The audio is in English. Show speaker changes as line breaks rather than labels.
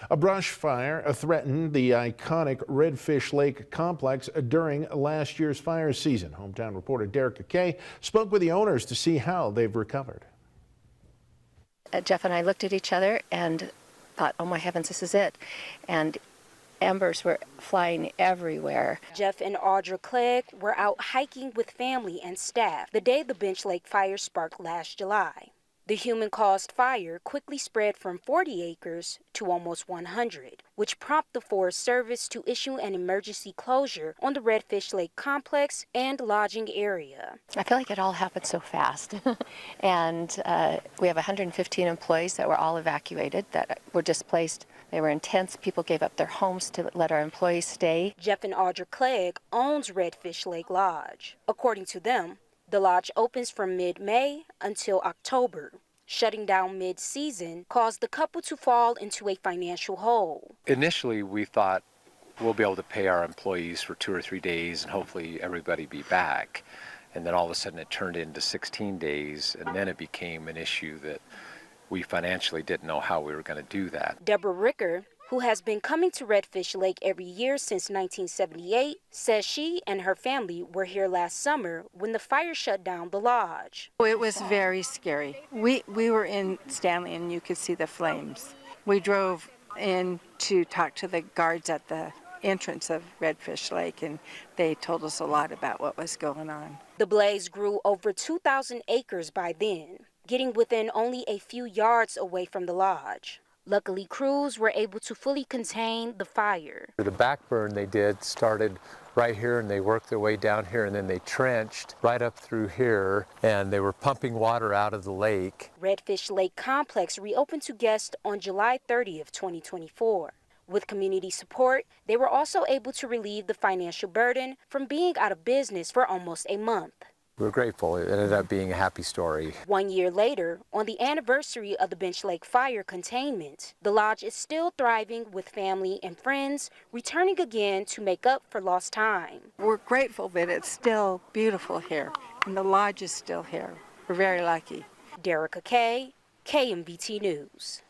A brush fire threatened the iconic Redfish Lake complex during last year's fire season. Hometown reporter Derek Kay spoke with the owners to see how they've recovered.
Jeff and I looked at each other and thought, oh my heavens, this is it. And embers were flying everywhere.
Jeff and Audra Clegg were out hiking with family and staff the day the Bench Lake fire sparked last July. The human-caused fire quickly spread from 40 acres to almost 100, which prompted the Forest Service to issue an emergency closure on the Redfish Lake complex and lodging area.
I feel like it all happened so fast. And we have 115 employees that were all evacuated, that were displaced. They were intense. People gave up their homes to let our employees stay.
Jeff and Audra Clegg owns Redfish Lake Lodge. According to them, the lodge opens from mid-May until October. Shutting down mid-season caused the couple to fall into a financial hole.
Initially, we thought we'll be able to pay our employees for 2 or 3 days and hopefully everybody be back. And then all of a sudden it turned into 16 days, and then it became an issue that we financially didn't know how we were going to do that.
Deborah Ricker, who has been coming to Redfish Lake every year since 1978, says she and her family were here last summer when the fire shut down the lodge.
It was very scary. We were in Stanley and you could see the flames. We drove in to talk to the guards at the entrance of Redfish Lake, and they told us a lot about what was going on.
The blaze grew over 2,000 acres by then, getting within only a few yards away from the lodge. Luckily, crews were able to fully contain the fire.
The backburn they did started right here, and they worked their way down here, and then they trenched right up through here, and they were pumping water out of the lake.
Redfish Lake Complex reopened to guests on July 30th, 2024. With community support, they were also able to relieve the financial burden from being out of business for almost a month.
We're grateful. It ended up being a happy story.
1 year later, on the anniversary of the Bench Lake fire containment, the lodge is still thriving with family and friends, returning again to make up for lost time.
We're grateful that it's still beautiful here, and the lodge is still here. We're very lucky.
Derek Kay, KMVT News.